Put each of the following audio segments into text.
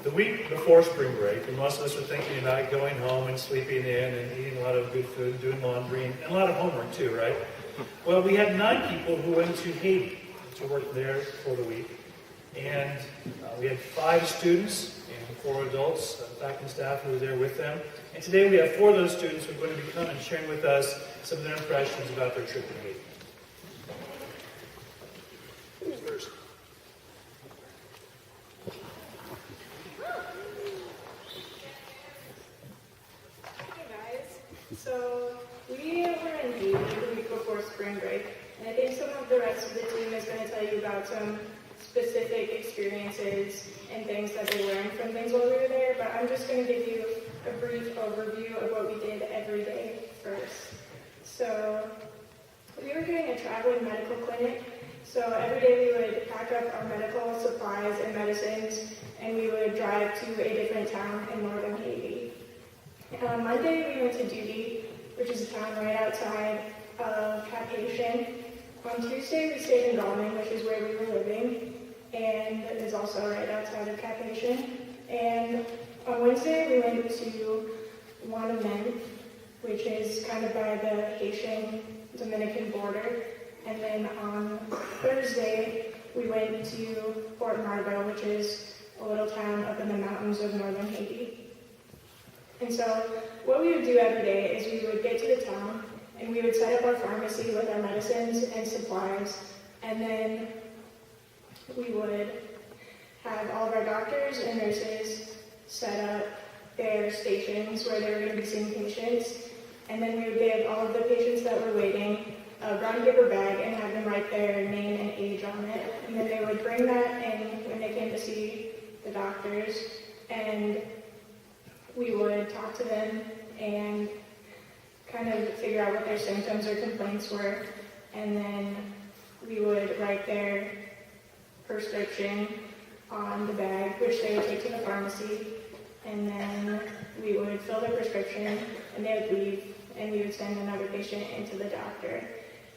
The week before spring break, and most of us are thinking about going home and sleeping in and eating a lot of good food, doing laundry, and a lot of homework too, right? Well, we had 9 people who went to Haiti to work there for the week. And we had 5 students and 4 adults, faculty and staff who were there with them. And today we have 4 of those students who are going to be coming and sharing with us some of their impressions about their trip to Haiti. Who's first? So we were in Haiti the week before spring break, and I think some of the rest of the team is going to tell you about some specific experiences and things that they learned from things while we were there, but I'm just going to give you a brief overview of what we did every day first. So we were doing a traveling medical clinic, so every day we would pack up our medical supplies and medicines, and we would drive to a different town in northern Haiti. On Monday, we went to Duty, which is a town right outside of Cap-Haïtien. On Tuesday, we stayed in Gallman, which is where we were living, and it is also right outside of Cap-Haïtien. And on Wednesday, we went to Wannemen, which is kind of by the Haitian-Dominican border. And then on Thursday, we went to Fort Margot, which is a little town up in the mountains of northern Haiti. And so what we would do every day is we would get to the town and we would set up our pharmacy with our medicines and supplies, and then we would have all of our doctors and nurses set up their stations where they were going to be seeing patients, and then we would give all of the patients that were waiting a brown paper bag and have them write their name and age on it, and then they would bring that in when they came to see the doctors, and we would talk to them and kind of figure out what their symptoms or complaints were, and then we would write their prescription on the bag, which they would take to the pharmacy, and then we would fill their prescription, and they would leave, and we would send another patient into the doctor.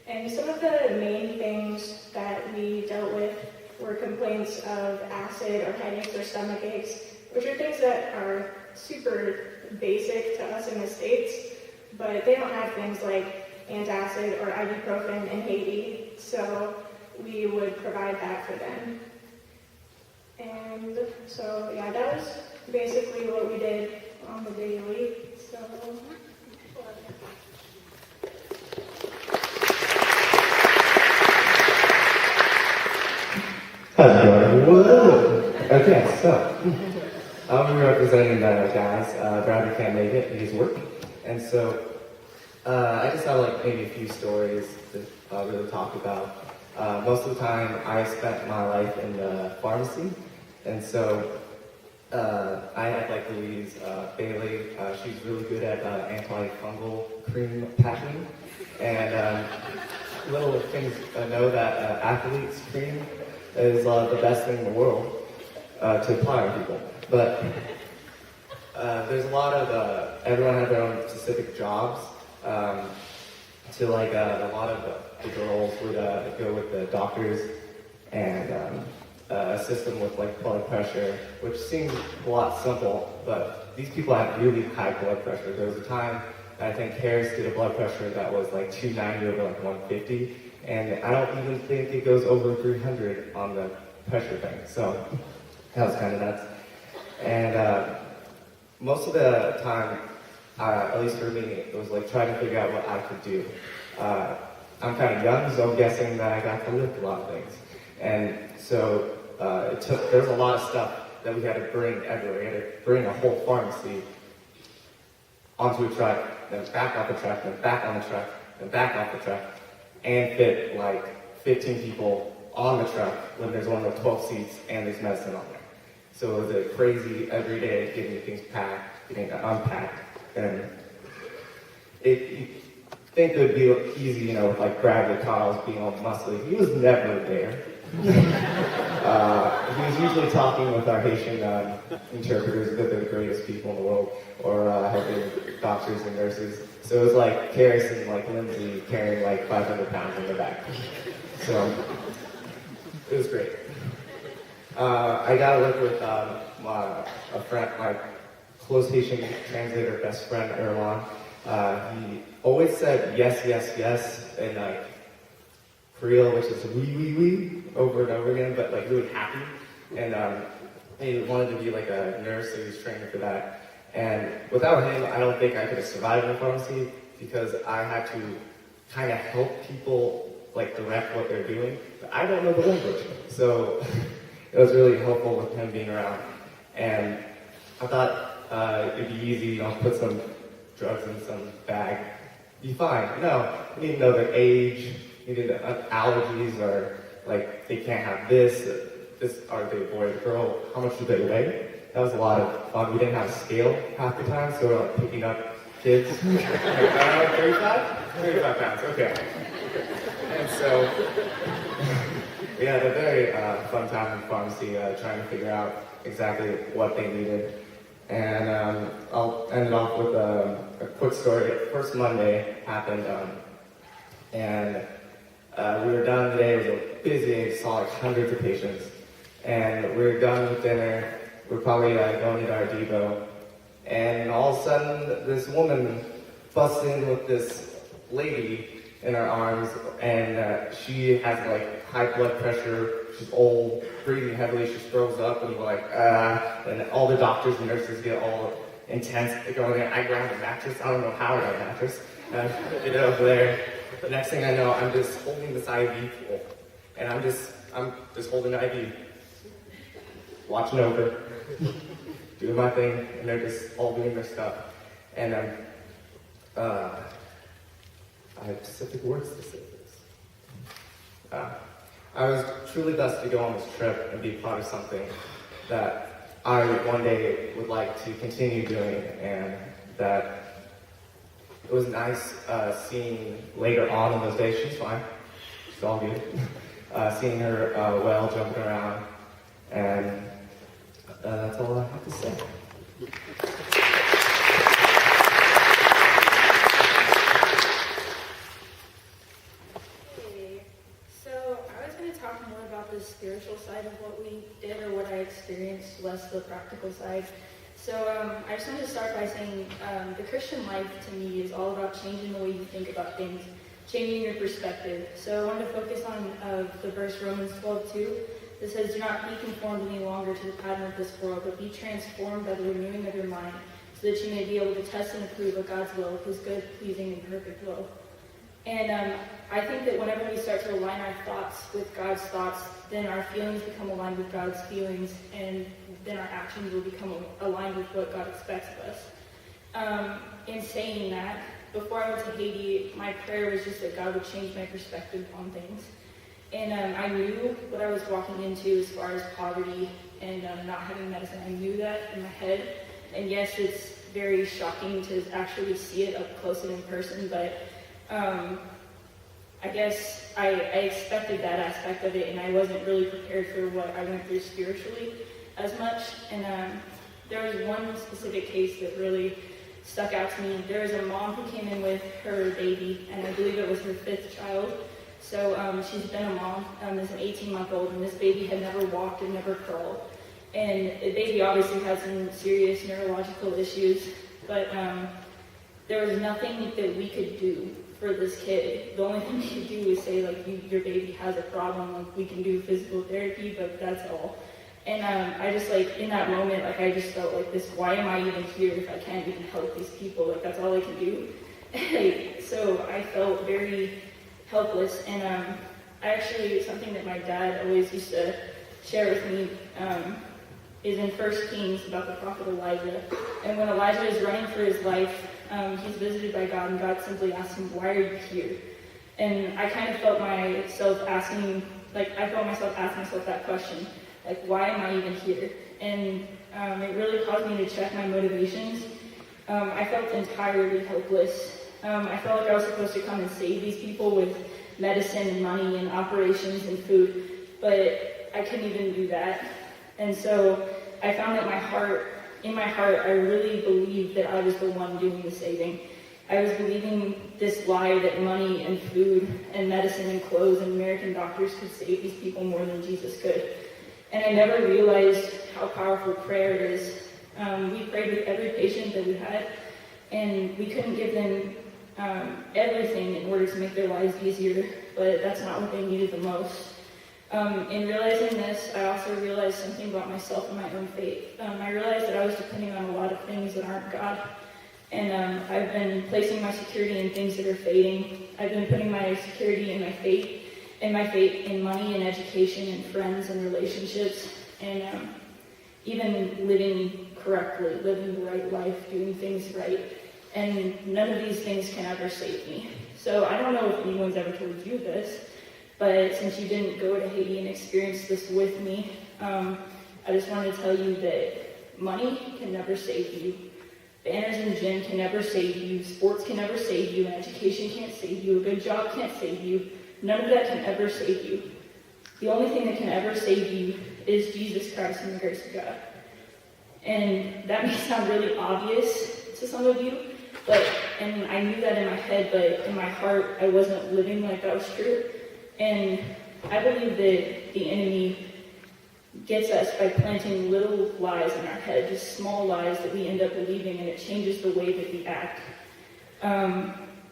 And some of the main things that we dealt with were complaints of acid or headaches or stomach aches, which are things that are super basic to us in the States, but they don't have things like antacid or ibuprofen in Haiti, so we would provide that for them. And so, yeah, that was basically what we did on the daily. So. Whoa! Okay, so I'll be representing the guys. Bradley can't make it, he's working. And so I just have like maybe a few stories to really talk about. Most of the time I spent my life in the pharmacy. And so I had like Louise Bailey. She's really good at anti-fungal cream packing. And little things I know that athlete's cream is the best thing in the world to apply on people. But there's a lot of, everyone had their own specific jobs. So like a lot of the girls would go with the doctors and assist them with like blood pressure, which seems a lot simple, but these people had really high blood pressure. There was a time I think Harris did a blood pressure that was like 290 over like 150, and I don't even think it goes over 300 on the pressure thing. So that was kind of nuts. And most of the time, at least for me, it was like trying to figure out what I could do. I'm kind of young, so I'm guessing that I got to lift a lot of things. And so there's a lot of stuff that we had to bring everywhere. We had to bring a whole pharmacy onto a truck, then back off the truck, then back on the truck, then back off the truck, and fit like 15 people on the truck when there's only like 12 seats and there's medicine on there. So it was a crazy every day getting things packed, getting unpacked, and you think it would be easy, you know, with like Bradley Carl's being all muscly. He was never there. He was usually talking with our Haitian interpreters that they're the greatest people in the world, or helping doctors and nurses. So it was like Karis and like Lindsay carrying like 500 pounds in their back. So it was great. I got to work with a friend, my close Haitian translator, best friend, Erwan. He always said yes, yes, yes, in like Creole, which is oui, over and over again, but like really happy. And he wanted to be like a nurse, so he was training for that. And without him, I don't think I could have survived in pharmacy because I had to kind of help people like direct what they're doing. But I don't know the language, so it was really helpful with him being around. And I thought it'd be easy, put some drugs in some bag, be fine. No, you need to know their age, you need to know allergies, or like they can't have this, are they a boy or girl, how much do they weigh? That was a lot of fun. We didn't have a scale half the time, so we're like picking up kids. 35? 35 pounds, okay. And so, we had a very fun time in pharmacy trying to figure out exactly what they needed. And I'll end it off with a quick story. First Monday happened, and we were done today. It was a busy day, saw like hundreds of patients. And we were done with dinner. We're probably going to our Devo. And all of a sudden, this woman busts in with this lady in her arms, and she has like high blood pressure. She's old, breathing heavily. She throws up, and we're like, and all the doctors and nurses get all intense. They go in there. I grab a mattress. I don't know how I got a mattress. Get it over there. The next thing I know, I'm just holding this IV pool, and I'm just holding the IV, watching over, doing my thing, and they're just all doing their stuff. And I have specific words to say this. I was truly blessed to go on this trip and be part of something that I one day would like to continue doing, and that it was nice seeing later on in those days. She's fine. She's all good. Seeing her well, jumping around, and that's all I have to say. So I was going to talk more about the spiritual side of what we did or what I experienced, less the practical side. So I just wanted to start by saying the Christian life to me is all about changing the way you think about things, changing your perspective. So I wanted to focus on the verse Romans 12:2 that says, "Do not be conformed any longer to the pattern of this world, but be transformed by the renewing of your mind, so that you may be able to test and approve of God's will, His good, pleasing, and perfect will." And I think that whenever we start to align our thoughts with God's thoughts, then our feelings become aligned with God's feelings, and then our actions will become aligned with what God expects of us. In saying that, before I went to Haiti, my prayer was just that God would change my perspective on things. And I knew what I was walking into as far as poverty and not having medicine. I knew that in my head. And yes, it's very shocking to actually see it up close and in person, but I guess I expected that aspect of it, and I wasn't really prepared for what I went through spiritually as much. And there was one specific case that really stuck out to me. There was a mom who came in with her baby, and I believe it was her 5th child. So she's been a mom as an 18-month-old, and this baby had never walked and never crawled. And the baby obviously had some serious neurological issues, but there was nothing that we could do for this kid. The only thing we could do is say, like, your baby has a problem, like, we can do physical therapy, but that's all. And I just, like, in that moment, like, I just felt like this, why am I even here if I can't even help these people? Like, that's all I can do. So I felt very helpless, and actually, something that my dad always used to share with me is in 1 Kings about the prophet Elijah. And when Elijah is running for his life, he's visited by God, and God simply asks him, "Why are you here?" And I kind of felt myself asking myself that question, like, why am I even here? And it really caused me to check my motivations. I felt entirely helpless. I felt like I was supposed to come and save these people with medicine and money and operations and food, but I couldn't even do that. And so I found that in my heart, I really believed that I was the one doing the saving. I was believing this lie that money and food and medicine and clothes and American doctors could save these people more than Jesus could. And I never realized how powerful prayer is. We prayed with every patient that we had, and we couldn't give them everything in order to make their lives easier, but that's not what they needed the most. In realizing this, I also realized something about myself and my own faith. I realized that I was depending on a lot of things that aren't God, and I've been placing my security in things that are fading. I've been putting my security in my faith in money and education and friends and relationships, and even living correctly, living the right life, doing things right. And none of these things can ever save me. So I don't know if anyone's ever told you this, but since you didn't go to Haiti and experience this with me, I just want to tell you that money can never save you. Banners in the gym can never save you. Sports can never save you. And education can't save you. A good job can't save you. None of that can ever save you. The only thing that can ever save you is Jesus Christ and the grace of God. And that may sound really obvious to some of you, and I knew that in my head, but in my heart, I wasn't living like that was true. And I believe that the enemy gets us by planting little lies in our head, just small lies that we end up believing, and it changes the way that we act.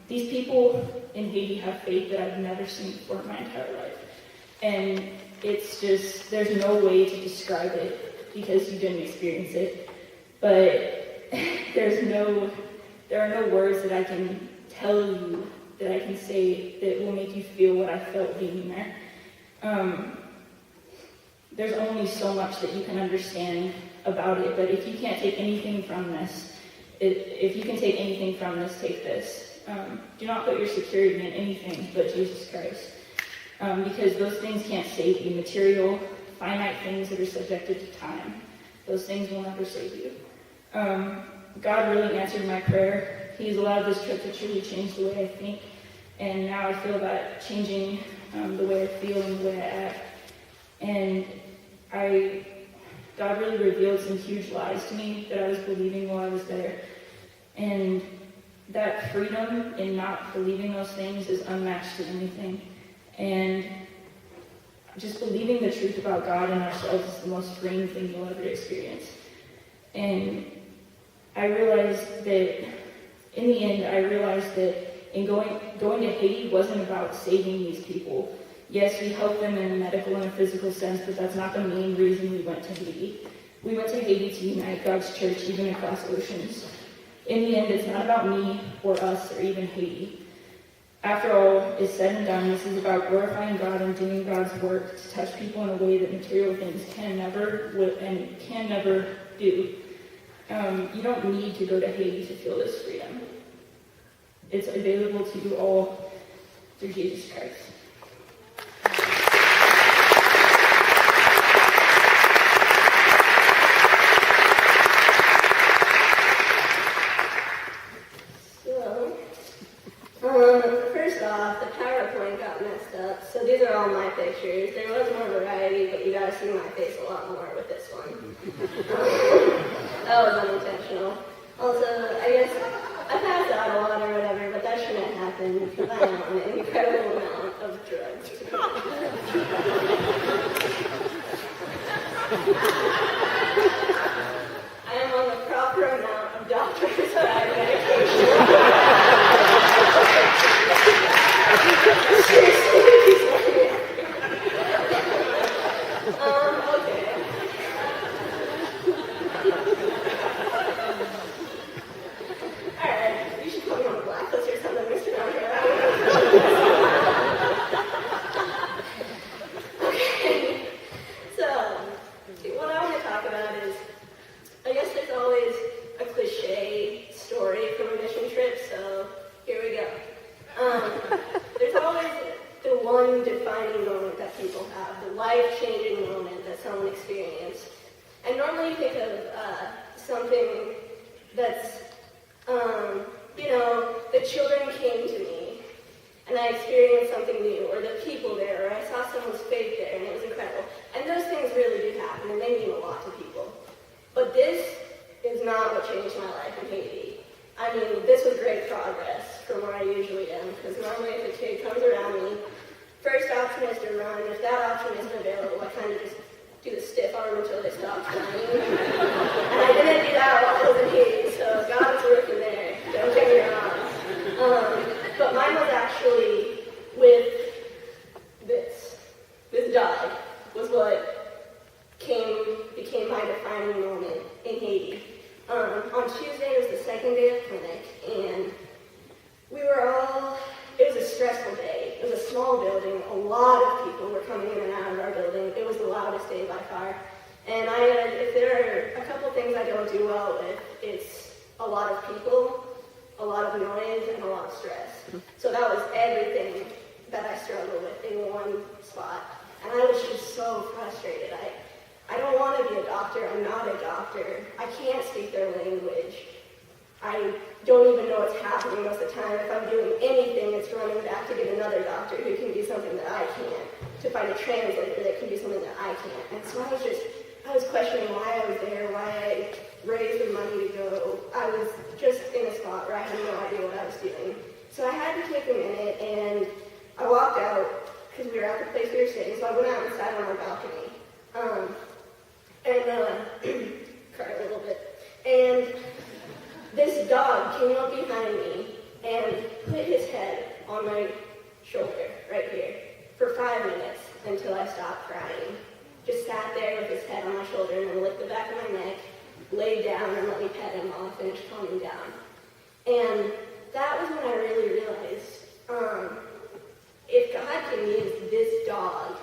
These people in Haiti have faith that I've never seen before in my entire life. And it's just, there's no way to describe it because you didn't experience it. But there are no words that I can tell you, that I can say that will make you feel what I felt being there. There's only so much that you can understand about it, but if you can't take anything from this, if you can take anything from this, take this. Do not put your security in anything but Jesus Christ, because those things can't save you. Material, finite things that are subjected to time, those things will never save you. God really answered my prayer. He's allowed this trip to truly change the way I think, and now I feel that changing the way I feel and the way I act. And God really revealed some huge lies to me that I was believing while I was there. And that freedom in not believing those things is unmatched to anything. And just believing the truth about God and ourselves is the most freeing thing you'll ever experience. And I realized that, in the end, in going to Haiti wasn't about saving these people. Yes, we helped them in a medical and a physical sense, but that's not the main reason we went to Haiti. We went to Haiti to unite God's church even across oceans. In the end, it's not about me or us or even Haiti. After all is said and done, this is about glorifying God and doing God's work to touch people in a way that material things can never do. You don't need to go to Haiti to feel this freedom. It's available to you all through Jesus Christ. First off, the PowerPoint got messed up, so these are all my pictures. There was more variety, but you gotta see my face a lot more with this one. That was unintentional. Also, I guess I passed out a lot or whatever, but that shouldn't happen because I am on an incredible amount of drugs. I am on the proper amount of doctor-prescribed medication. Okay. Alright, you should put me on the blacklist or something, Mr. Okay. So, what I want to talk about is, I guess there's always a cliche story from a mission trip, so here we go. There's always the one defining moment that people have, the life-changing moment that someone experienced. And normally you think of something that's, the children came to me, and I experienced something new, or the people there, or I saw someone's faith there, and it was incredible. And those things really do happen, and they mean a lot to people. But this is not what changed my life in Haiti. I mean, this was great progress from where I usually am, because normally if a kid comes around me, first option is to run. If that option isn't available, I kind of just do the stiff arm until they stopped crying. And I didn't do that while I was in Haiti, so God was working there. Don't get me wrong. But mine was actually with this. This dog was what became my defining moment in Haiti. On Tuesday was the second day of clinic, and it was a stressful day. It was a small building. A lot of people were coming in and out of our building. It was the loudest day by far. And if there are a couple things I don't do well with, it's a lot of people, a lot of noise, and a lot of stress. So that was everything that I struggled with in one spot. And I was just so frustrated. I don't want to be a doctor. I'm not a doctor. I can't speak their language. I don't even know what's happening most of the time. If I'm doing anything, it's running back to get another doctor who can do something that I can't, to find a translator that can do something that I can't. And so I was questioning why I was there, why I raised the money to go. I was just in a spot where I had no idea what I was doing. So I had to take a minute, and I walked out, because we were at the place we were staying, so I went out and sat on our balcony. Cried a little bit. And this dog came up behind me and put his head on my shoulder, right here, for 5 minutes until I stopped crying. Just sat there with his head on my shoulder and then licked the back of my neck, laid down and let me pet him while I finished calming down. And that was when I really realized, if God can use this dog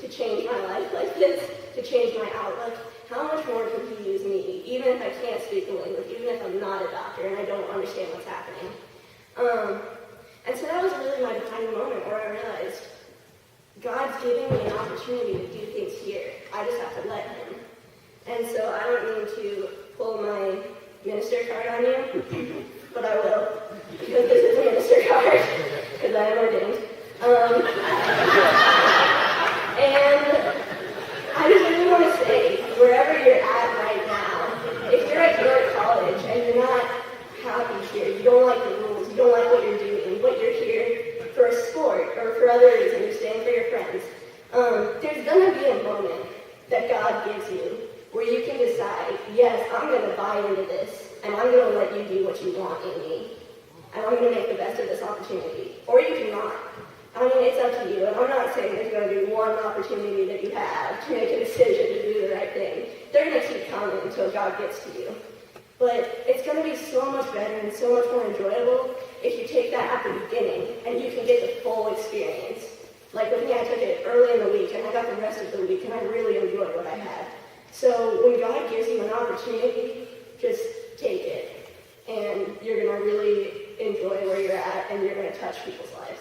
to change my life like this, to change my outlook, how much more can he use me, even if I can't speak the language, even if I'm not a doctor and I don't understand what's happening. And so that was really my defining moment where I realized God's giving me an opportunity to do things here. I just have to let him. And so I don't mean to pull my minister card on you, but I will, because this is a minister card, because I am ordained. And I just really want to say, wherever you're at right now, if you're at your college and you're not happy here, you don't like the rules, you don't like what you're doing, but you're here for a sport or for other reasons, you're staying for your friends, there's going to be a moment that God gives you where you can decide, yes, I'm going to buy into this, and I'm going to let you do what you want in me, and I'm going to make the best of this opportunity. Or you cannot. I mean, it's up to you, and I'm not saying there's going to be one opportunity that you have to make a decision to do the right thing. They're going to keep coming until God gets to you. But it's going to be so much better and so much more enjoyable if you take that at the beginning and you can get the full experience. Like with me, I took it early in the week, and I got the rest of the week, and I really enjoyed what I had. So when God gives you an opportunity, just take it, and you're going to really enjoy where you're at, and you're going to touch people's lives.